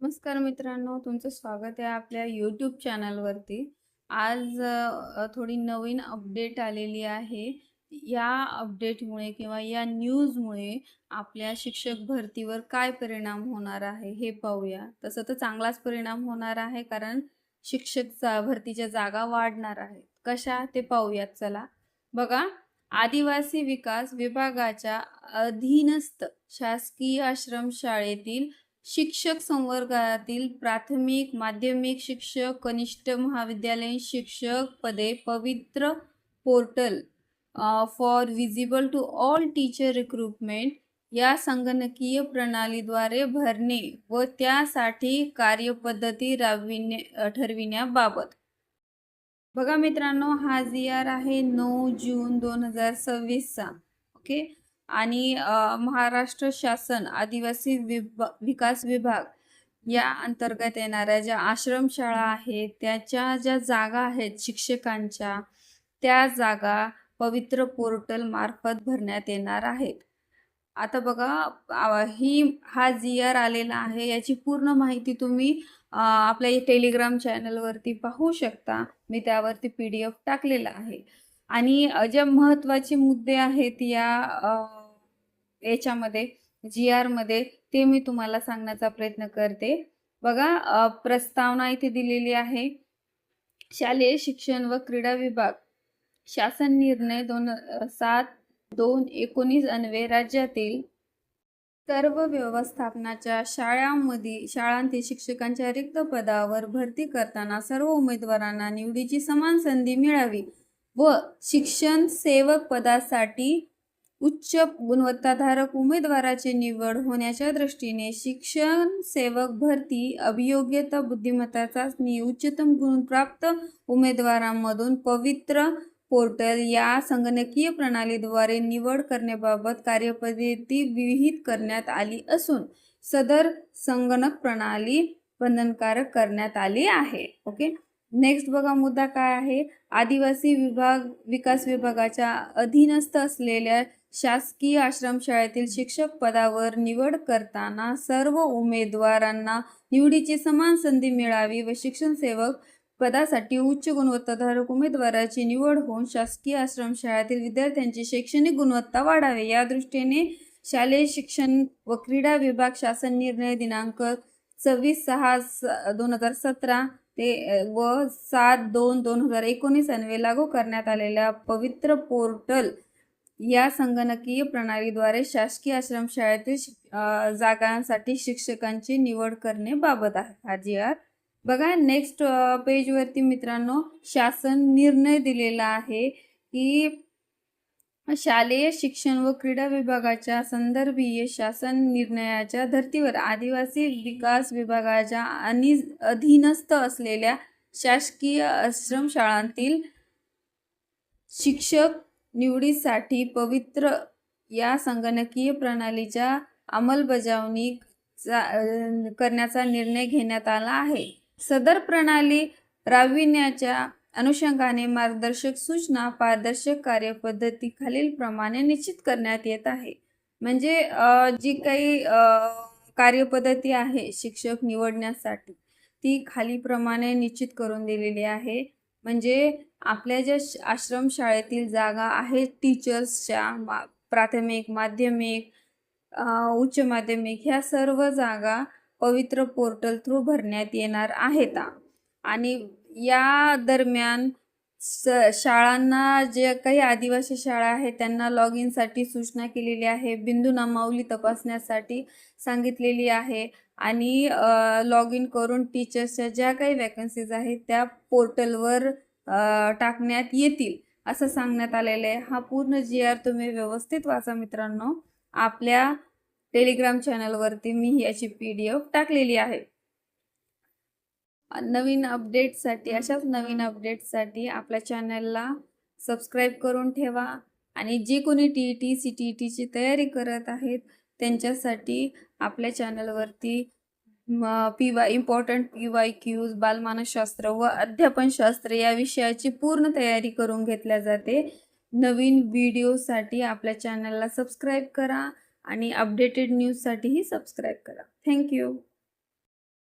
नमस्कार मित्रांनो, तुमचं स्वागत आहे आपल्या यूट्यूब चॅनलवरती. आज थोडी नवीन अपडेट आलेली आहे. या अपडेटमुळे किंवा या न्यूजमुळे आपल्या शिक्षक भरतीवर काय परिणाम होणार आहे हे पाहूया. तसं तर चांगलाच परिणाम होणार आहे, कारण भरतीच्या जागा वाढणार आहेत. कशा ते पाहूयात चला. बघा, आदिवासी विकास विभागाच्या अधीनस्थ शासकीय आश्रमशाळेतील शिक्षक संवर्गातील प्राथमिक, माध्यमिक शिक्षक, कनिष्ठ महाविद्यालयीन शिक्षक पदे Pavitra portal for visible to all teacher recruitment या संगणकीय प्रणालीद्वारे भरणे व त्यासाठी कार्यपद्धती ठरविण्याबाबत. बघा मित्रांनो, हा जी.आर. आहे 9 जून 2026चा. ओके. आणि महाराष्ट्र शासन आदिवासी विकास विभाग या अंतर्गत येणाऱ्या ज्या आश्रमशाळा आहेत त्याच्या ज्या जागा आहेत शिक्षकांच्या, त्या जागा पवित्र पोर्टल मार्फत भरण्यात येणार आहेत. आता बघा, हा जी.आर. आलेला आहे, याची पूर्ण माहिती तुम्ही आपल्या टेलिग्राम चॅनलवरती पाहू शकता. मी त्यावरती PDF टाकलेला आहे. आणि ज्या महत्त्वाचे मुद्दे आहेत याच्यामध्ये जी.आर. मध्ये, ते मी तुम्हाला सांगण्याचा प्रयत्न करते. बघा, प्रस्तावना इथे दिलेली आहे. शालेय शिक्षण व क्रीडा विभाग शासन निर्णय 7/2/19 अन्वये राज्यातील सर्व व्यवस्थापनाच्या शाळांतील शिक्षकांच्या रिक्त पदावर भरती करताना सर्व उमेदवारांना निवडीची समान संधी मिळावी व शिक्षण सेवक पदासाठी उच्च गुणवत्ताधारक उमेदवाराची निवड होण्याच्या दृष्टीने शिक्षण सेवक भरती अभियोग्यता बुद्धिमत्ता चाचणी उच्चतम गुण प्राप्त उमेदवारांमधून पवित्र पोर्टल या संगणकीय प्रणालीद्वारे निवड करण्याबाबत कार्यपद्धती विहित करण्यात आली असून सदर संगणक प्रणाली बंधनकारक करण्यात आली आहे. ओके. नेक्स्ट बघा, मुद्दा काय आहे. आदिवासी विकास विभागाच्या अधीनस्थ असलेल्या शासकीय आश्रमशाळेतील शिक्षक पदावर निवड करताना सर्व उमेदवारांना निवडीची समान संधी मिळावी व शिक्षण सेवक पदासाठी उच्च गुणवत्ताधारक उमेदवाराची निवड होऊन शासकीय आश्रमशाळेतील विद्यार्थ्यांची शैक्षणिक गुणवत्ता वाढावी या दृष्टीने शालेय शिक्षण व क्रीडा विभाग शासन निर्णय दिनांक 26/6/2017 ते व 7/2/2019 अन्वये लागू करण्यात आलेल्या पवित्र पोर्टल या संगणकीय प्रणालीद्वारे शासकीय आश्रमशाळेतील जागांसाठी शिक्षकांची निवड करणे बाबत आहे हा जी.आर. बघा, नेक्स्ट पेजवरती मित्रांनो शासन निर्णय दिलेला आहे की शालेय शिक्षण व क्रीडा विभागाच्या संदर्भीय शासन निर्णयाच्या धर्तीवर आदिवासी विकास विभागाच्या अधीनस्थ असलेल्या शासकीय आश्रमशाळांतील शिक्षक निवडीसाठी पवित्र या संगणकीय प्रणालीच्या अंमलबजावणी करण्याचा निर्णय घेण्यात आला आहे. सदर प्रणाली राबविण्याच्या अनुषंगाने मार्गदर्शक सूचना पारदर्शक कार्यपद्धती खालील प्रमाणे निश्चित करण्यात येत आहे. म्हणजे जी काही कार्यपद्धती आहे शिक्षक निवडण्यासाठी ती खालीप्रमाणे निश्चित करून दिलेली आहे. म्हणजे आपल्या ज्या आश्रमशाळेतील जागा आहेत टीचर्सच्या, प्राथमिक, माध्यमिक, उच्च माध्यमिक, ह्या सर्व जागा पवित्र पोर्टल थ्रू भरण्यात येणार आहेत. आणि या दरम्यान शाळांना, जे काही आदिवासी शाळा आहेत त्यांना लॉग इनसाठी सूचना केलेली आहे, बिंदू नामावली तपासण्यासाठी सांगितलेली आहे आणि लॉग इन करून टीचर्सच्या ज्या काही वॅकन्सीज आहेत त्या पोर्टलवर टाकण्यात येतील असं सांगण्यात आलेलं आहे. हा पूर्ण जी.आर. तुम्ही व्यवस्थित वाचा मित्रांनो. आपल्या टेलिग्राम चॅनलवरती मी याची PDF टाकलेली आहे. अशाच नवीन अपडेट्ससाठी आपल्या चॅनलला सबस्क्राईब करून ठेवा. आणि जे कोणी TET CTETची तयारी करत आहेत त्यांच्यासाठी आपल्या चॅनलवरती इम्पॉर्टंट PYQs, बालमानसशास्त्र व अध्यापनशास्त्र या विषयाची पूर्ण तयारी करून घेतल्या जाते. नवीन व्हिडिओसाठी आपल्या चॅनलला सबस्क्राईब करा आणि अपडेटेड न्यूजसाठीही सबस्क्राईब करा. थँक्यू.